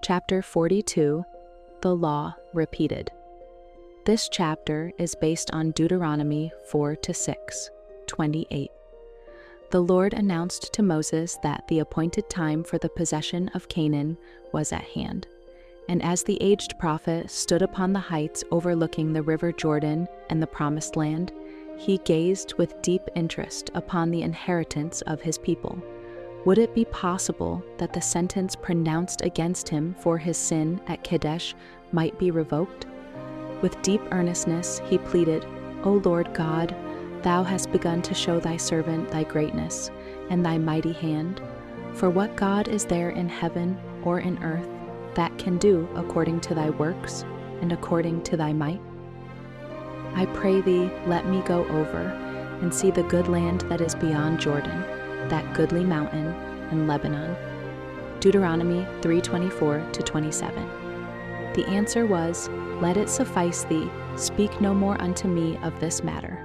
Chapter 42, The Law Repeated. This chapter is based on Deuteronomy 4-6:28. The Lord announced to Moses that the appointed time for the possession of Canaan was at hand. And as the aged prophet stood upon the heights overlooking the river Jordan and the promised land, he gazed with deep interest upon the inheritance of his people. Would it be possible that the sentence pronounced against him for his sin at Kadesh might be revoked? With deep earnestness he pleaded, "O Lord God, thou hast begun to show thy servant thy greatness and thy mighty hand. For what God is there in heaven or in earth that can do according to thy works and according to thy might? I pray thee, let me go over and see the good land that is beyond Jordan, that goodly mountain and Lebanon." Deuteronomy 3:24-27. The answer was, "Let it suffice thee, speak no more unto me of this matter.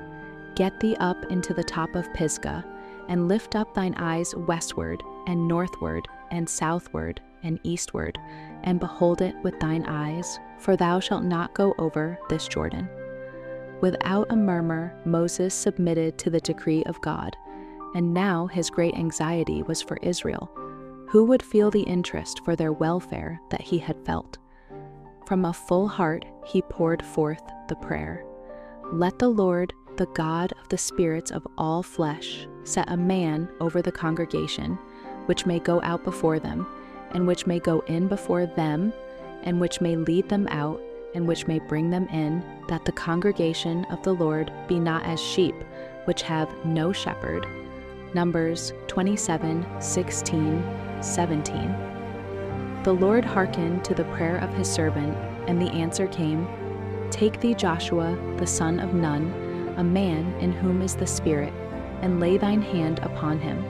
Get thee up into the top of Pisgah, and lift up thine eyes westward, and northward, and southward, and eastward, and behold it with thine eyes, for thou shalt not go over this Jordan." Without a murmur, Moses submitted to the decree of God, and now his great anxiety was for Israel. Who would feel the interest for their welfare that he had felt? From a full heart, he poured forth the prayer, "Let the Lord, the God of the spirits of all flesh, set a man over the congregation, which may go out before them, and which may go in before them, and which may lead them out, and which may bring them in, that the congregation of the Lord be not as sheep, which have no shepherd." Numbers 27:16-17. The Lord hearkened to the prayer of his servant, and the answer came, "Take thee Joshua, the son of Nun, a man in whom is the Spirit, and lay thine hand upon him,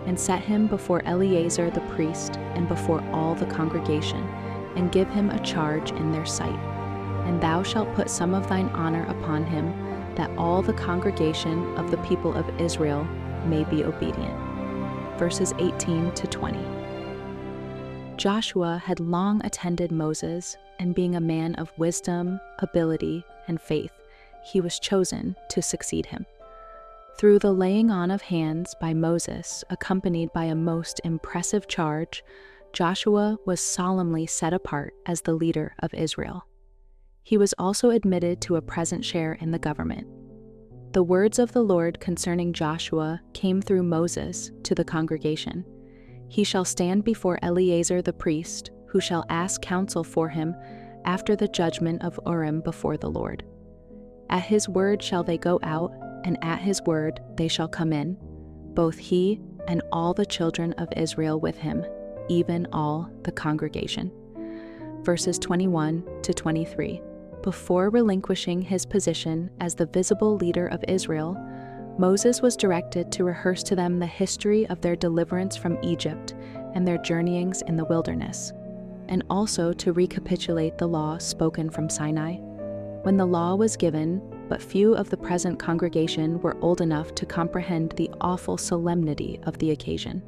and set him before Eleazar the priest, and before all the congregation, and give him a charge in their sight. And thou shalt put some of thine honor upon him, that all the congregation of the people of Israel may be obedient." Verses 18-20. Joshua had long attended Moses, and being a man of wisdom, ability, and faith, he was chosen to succeed him. Through the laying on of hands by Moses, accompanied by a most impressive charge, Joshua was solemnly set apart as the leader of Israel. He was also admitted to a present share in the government. The words of the Lord concerning Joshua came through Moses to the congregation. "He shall stand before Eleazar the priest, who shall ask counsel for him after the judgment of Urim before the Lord. At his word shall they go out, and at his word they shall come in, both he and all the children of Israel with him, even all the congregation." Verses 21-23. Before relinquishing his position as the visible leader of Israel, Moses was directed to rehearse to them the history of their deliverance from Egypt and their journeyings in the wilderness, and also to recapitulate the law spoken from Sinai. When the law was given, but few of the present congregation were old enough to comprehend the awful solemnity of the occasion.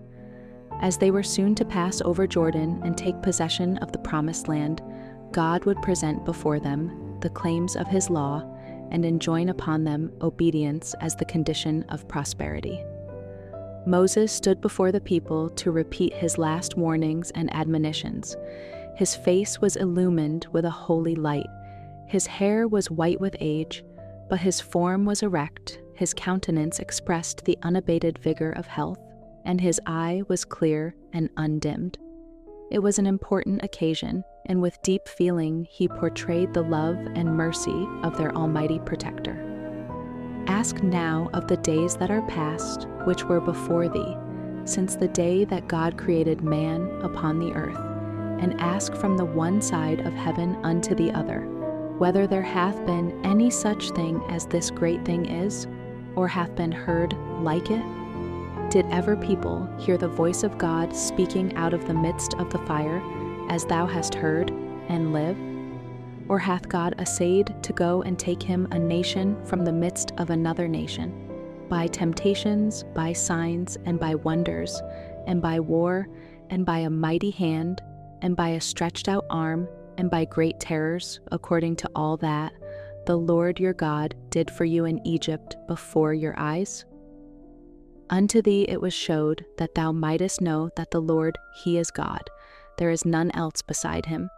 As they were soon to pass over Jordan and take possession of the promised land, God would present before them the claims of his law and enjoin upon them obedience as the condition of prosperity. Moses stood before the people to repeat his last warnings and admonitions. His face was illumined with a holy light. His hair was white with age, but his form was erect, his countenance expressed the unabated vigor of health, and his eye was clear and undimmed. It was an important occasion, and with deep feeling he portrayed the love and mercy of their Almighty Protector. "Ask now of the days that are past, which were before thee, since the day that God created man upon the earth, and ask from the one side of heaven unto the other, whether there hath been any such thing as this great thing is, or hath been heard like it? Did ever people hear the voice of God speaking out of the midst of the fire, as thou hast heard, and live? Or hath God essayed to go and take him a nation from the midst of another nation, by temptations, by signs, and by wonders, and by war, and by a mighty hand, and by a stretched out arm, and by great terrors, according to all that the Lord your God did for you in Egypt before your eyes? Unto thee it was showed that thou mightest know that the Lord, He is God, there is none else beside Him.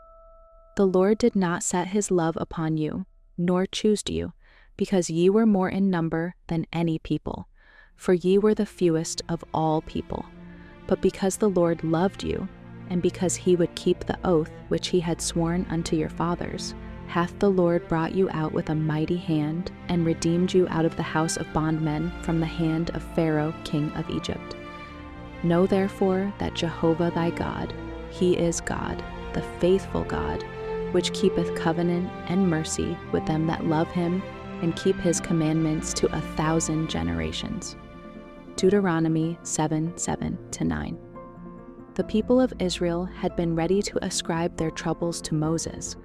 The Lord did not set His love upon you, nor choose you, because ye were more in number than any people, for ye were the fewest of all people, but because the Lord loved you, and because He would keep the oath which He had sworn unto your fathers, hath the Lord brought you out with a mighty hand, and redeemed you out of the house of bondmen from the hand of Pharaoh king of Egypt. Know therefore that Jehovah thy God, He is God, the faithful God, which keepeth covenant and mercy with them that love Him, and keep His commandments to 1,000 generations. Deuteronomy 7:7-9. The people of Israel had been ready to ascribe their troubles to Moses,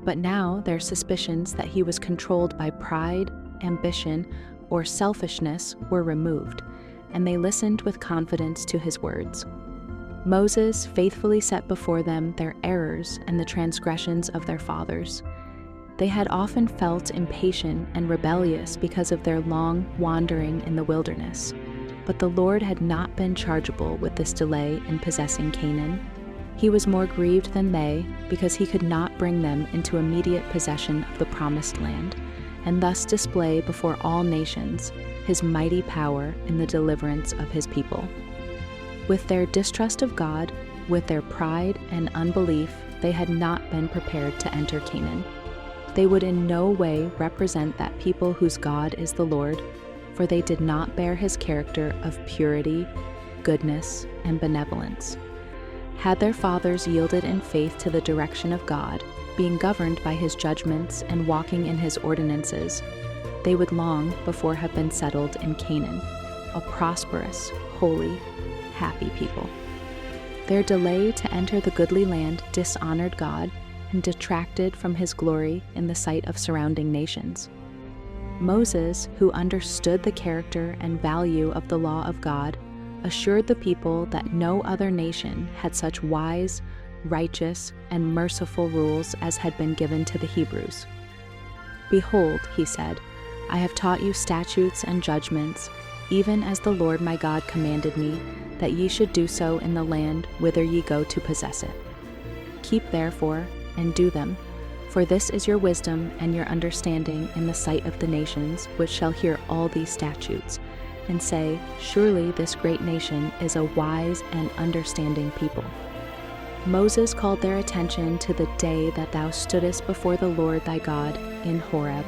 but now their suspicions that he was controlled by pride, ambition, or selfishness were removed, and they listened with confidence to his words. Moses faithfully set before them their errors and the transgressions of their fathers. They had often felt impatient and rebellious because of their long wandering in the wilderness, but the Lord had not been chargeable with this delay in possessing Canaan. He was more grieved than they, because He could not bring them into immediate possession of the promised land, and thus display before all nations His mighty power in the deliverance of His people. With their distrust of God, with their pride and unbelief, they had not been prepared to enter Canaan. They would in no way represent that people whose God is the Lord, for they did not bear His character of purity, goodness, and benevolence. Had their fathers yielded in faith to the direction of God, being governed by His judgments and walking in His ordinances, they would long before have been settled in Canaan, a prosperous, holy, happy people. Their delay to enter the goodly land dishonored God and detracted from His glory in the sight of surrounding nations. Moses, who understood the character and value of the law of God, assured the people that no other nation had such wise, righteous, and merciful rules as had been given to the Hebrews. Behold, he said, I have taught you statutes and judgments, even as the Lord my God commanded me, that ye should do so in the land whither ye go to possess it. Keep therefore, and do them, for this is your wisdom and your understanding in the sight of the nations, which shall hear all these statutes, and say, surely this great nation is a wise and understanding people. Moses called their attention to the day that thou stoodest before the Lord thy God in Horeb.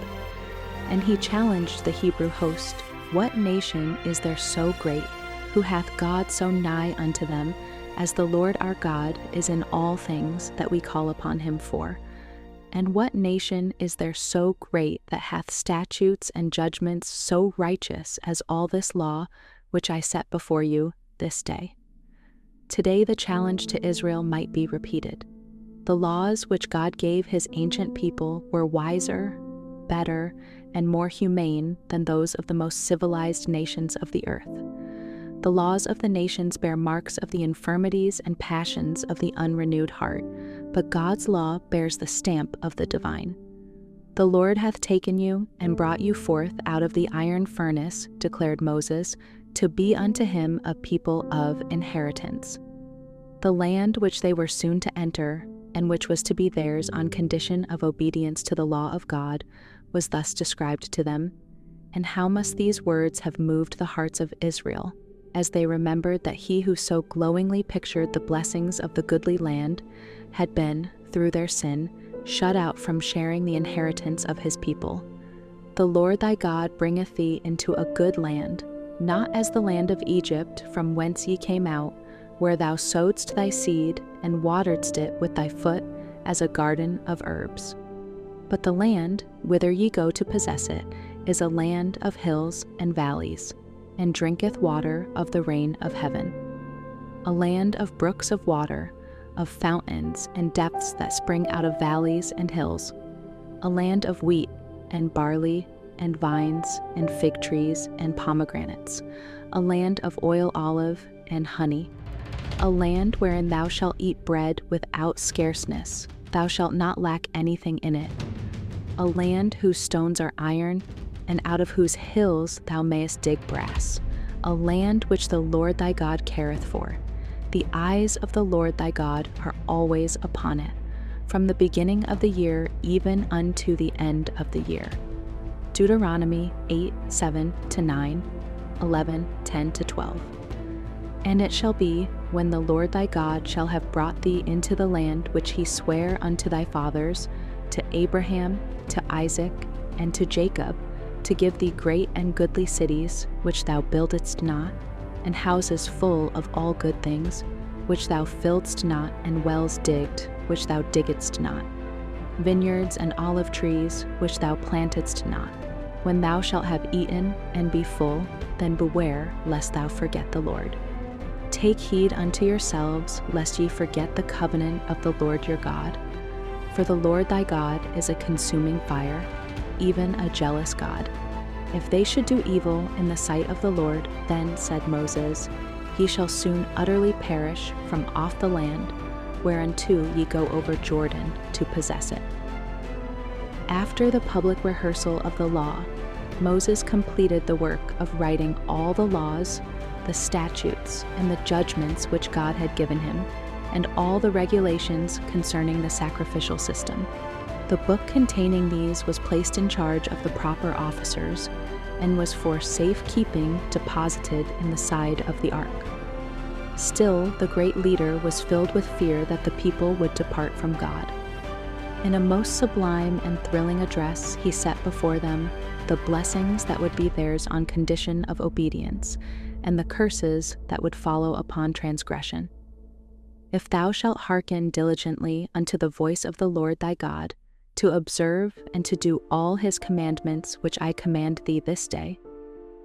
And he challenged the Hebrew host, what nation is there so great, who hath God so nigh unto them, as the Lord our God is in all things that we call upon him for? And what nation is there so great that hath statutes and judgments so righteous as all this law which I set before you this day? Today the challenge to Israel might be repeated. The laws which God gave his ancient people were wiser, better, and more humane than those of the most civilized nations of the earth. The laws of the nations bear marks of the infirmities and passions of the unrenewed heart, but God's law bears the stamp of the divine. The Lord hath taken you and brought you forth out of the iron furnace, declared Moses, to be unto him a people of inheritance. The land which they were soon to enter, and which was to be theirs on condition of obedience to the law of God, was thus described to them. And how must these words have moved the hearts of Israel, as they remembered that he who so glowingly pictured the blessings of the goodly land had been, through their sin, shut out from sharing the inheritance of his people. The Lord thy God bringeth thee into a good land, not as the land of Egypt from whence ye came out, where thou sowedst thy seed and wateredst it with thy foot as a garden of herbs. But the land, whither ye go to possess it, is a land of hills and valleys, and drinketh water of the rain of heaven. A land of brooks of water, of fountains and depths that spring out of valleys and hills. A land of wheat and barley and vines and fig trees and pomegranates. A land of oil olive and honey. a land wherein thou shalt eat bread without scarceness, thou shalt not lack anything in it. A land whose stones are iron, and out of whose hills thou mayest dig brass. A land which the Lord thy God careth for. The eyes of the Lord thy God are always upon it, from the beginning of the year even unto the end of the year. Deuteronomy 8:7-9, 11:10-12. And it shall be, when the Lord thy God shall have brought thee into the land which he sware unto thy fathers, to Abraham, to Isaac, and to Jacob, to give thee great and goodly cities, which thou buildedst not, and houses full of all good things, which thou filledst not, and wells digged, which thou diggedst not, vineyards and olive trees, which thou plantedst not. When thou shalt have eaten and be full, then beware lest thou forget the Lord. Take heed unto yourselves, lest ye forget the covenant of the Lord your God. For the Lord thy God is a consuming fire, even a jealous God. If they should do evil in the sight of the Lord, then, said Moses, ye shall soon utterly perish from off the land, whereunto ye go over Jordan to possess it. After the public rehearsal of the law, Moses completed the work of writing all the laws, the statutes, and the judgments which God had given him, and all the regulations concerning the sacrificial system. The book containing these was placed in charge of the proper officers, and was for safekeeping deposited in the side of the ark. Still, the great leader was filled with fear that the people would depart from God. In a most sublime and thrilling address, he set before them the blessings that would be theirs on condition of obedience, and the curses that would follow upon transgression. If thou shalt hearken diligently unto the voice of the Lord thy God, to observe and to do all his commandments which I command thee this day,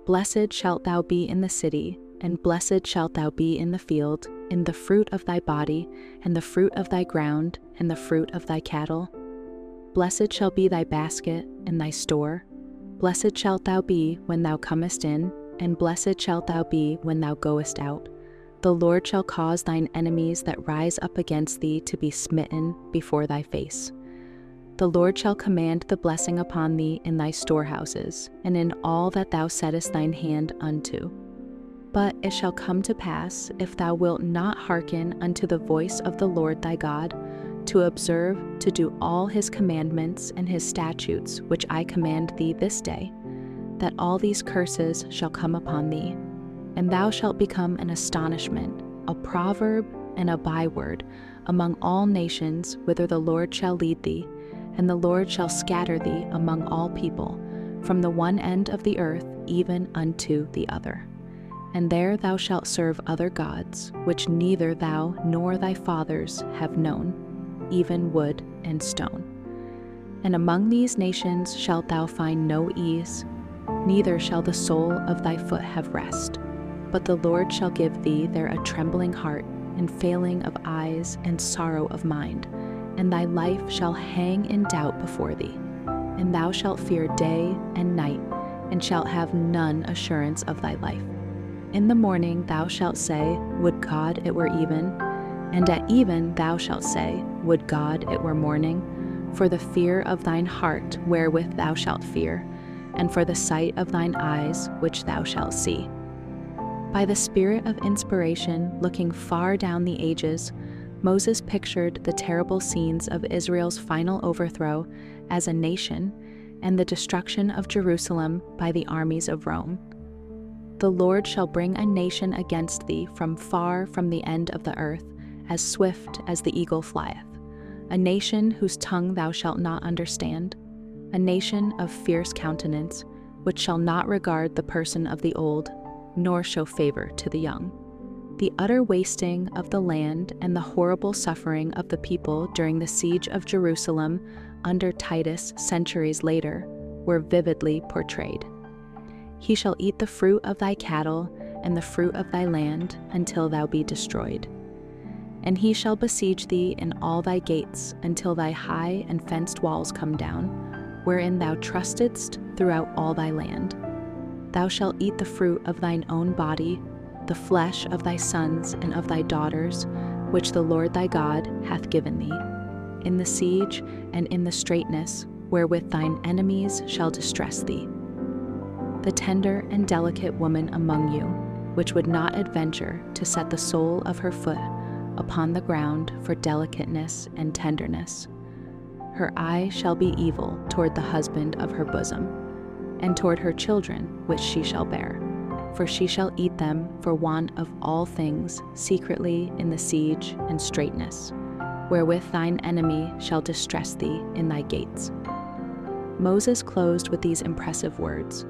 blessed shalt thou be in the city, and blessed shalt thou be in the field, in the fruit of thy body, and the fruit of thy ground, and the fruit of thy cattle. Blessed shall be thy basket and thy store. Blessed shalt thou be when thou comest in, and blessed shalt thou be when thou goest out. The Lord shall cause thine enemies that rise up against thee to be smitten before thy face. The Lord shall command the blessing upon thee in thy storehouses, and in all that thou settest thine hand unto. But it shall come to pass, if thou wilt not hearken unto the voice of the Lord thy God, to observe to do all his commandments and his statutes which I command thee this day, that all these curses shall come upon thee, and thou shalt become an astonishment, a proverb, and a byword among all nations whither the Lord shall lead thee, and the Lord shall scatter thee among all people, from the one end of the earth even unto the other. And there thou shalt serve other gods, which neither thou nor thy fathers have known, even wood and stone. And among these nations shalt thou find no ease, neither shall the sole of thy foot have rest. But the Lord shall give thee there a trembling heart, and failing of eyes, and sorrow of mind, and thy life shall hang in doubt before thee. And thou shalt fear day and night, and shalt have none assurance of thy life. In the morning thou shalt say, Would God it were even? And at even thou shalt say, Would God it were morning? For the fear of thine heart wherewith thou shalt fear, and for the sight of thine eyes which thou shalt see. By the spirit of inspiration, looking far down the ages, Moses pictured the terrible scenes of Israel's final overthrow as a nation and the destruction of Jerusalem by the armies of Rome. The Lord shall bring a nation against thee from far from the end of the earth, as swift as the eagle flieth, a nation whose tongue thou shalt not understand, a nation of fierce countenance, which shall not regard the person of the old, nor show favor to the young. The utter wasting of the land and the horrible suffering of the people during the siege of Jerusalem under Titus centuries later were vividly portrayed. He shall eat the fruit of thy cattle and the fruit of thy land until thou be destroyed. And he shall besiege thee in all thy gates until thy high and fenced walls come down, wherein thou trustedst throughout all thy land. Thou shalt eat the fruit of thine own body, the flesh of thy sons and of thy daughters, which the Lord thy God hath given thee, in the siege and in the straitness wherewith thine enemies shall distress thee. The tender and delicate woman among you, which would not adventure to set the sole of her foot upon the ground for delicateness and tenderness. Her eye shall be evil toward the husband of her bosom, and toward her children which she shall bear, for she shall eat them for want of all things secretly in the siege and straitness, wherewith thine enemy shall distress thee in thy gates. Moses closed with these impressive words,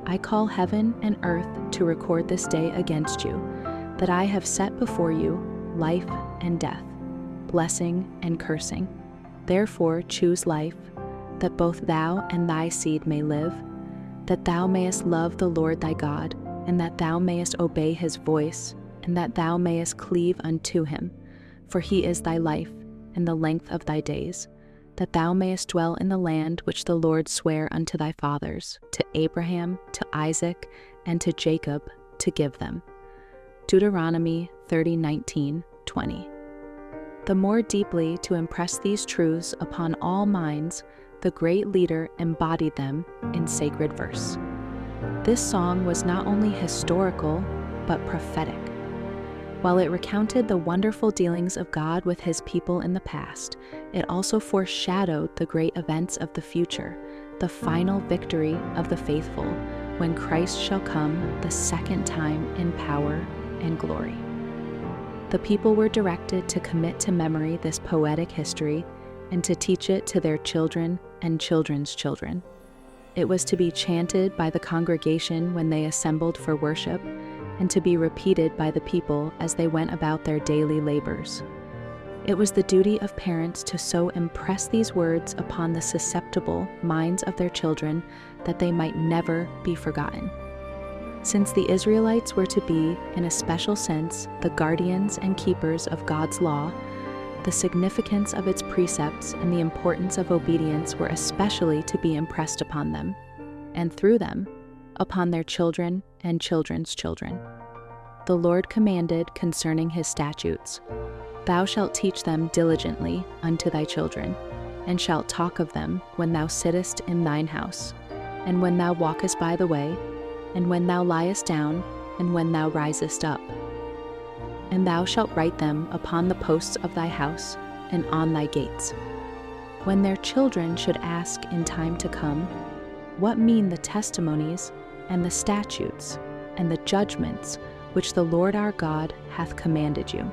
I call heaven and earth to record this day against you, that I have set before you life and death, blessing and cursing. Therefore choose life, that both thou and thy seed may live, that thou mayest love the Lord thy God, and that thou mayest obey his voice, and that thou mayest cleave unto him, for he is thy life and the length of thy days, that thou mayest dwell in the land which the Lord sware unto thy fathers, to Abraham, to Isaac, and to Jacob, to give them. Deuteronomy 30:19-20. The more deeply to impress these truths upon all minds, the great leader embodied them in sacred verse. This song was not only historical, but prophetic. While it recounted the wonderful dealings of God with his people in the past, it also foreshadowed the great events of the future, the final victory of the faithful, when Christ shall come the second time in power and glory. The people were directed to commit to memory this poetic history and to teach it to their children and children's children. It was to be chanted by the congregation when they assembled for worship, and to be repeated by the people as they went about their daily labors. It was the duty of parents to so impress these words upon the susceptible minds of their children that they might never be forgotten. Since the Israelites were to be, in a special sense, the guardians and keepers of God's law, the significance of its precepts and the importance of obedience were especially to be impressed upon them, and through them, upon their children and children's children. The Lord commanded concerning his statutes, Thou shalt teach them diligently unto thy children, and shalt talk of them when thou sittest in thine house, and when thou walkest by the way, and when thou liest down, and when thou risest up. And thou shalt write them upon the posts of thy house, and on thy gates. When their children should ask in time to come, What mean the testimonies, and the statutes, and the judgments which the Lord our God hath commanded you?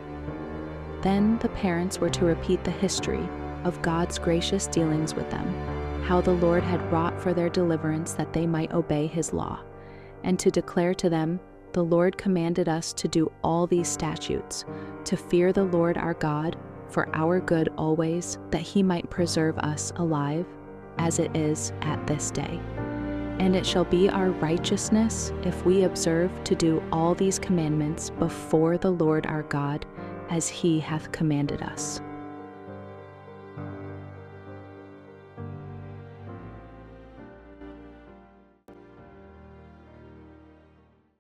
Then the parents were to repeat the history of God's gracious dealings with them, how the Lord had wrought for their deliverance that they might obey his law, and to declare to them, The Lord commanded us to do all these statutes, to fear the Lord our God, for our good always, that he might preserve us alive, as it is at this day. And it shall be our righteousness if we observe to do all these commandments before the Lord our God, as he hath commanded us.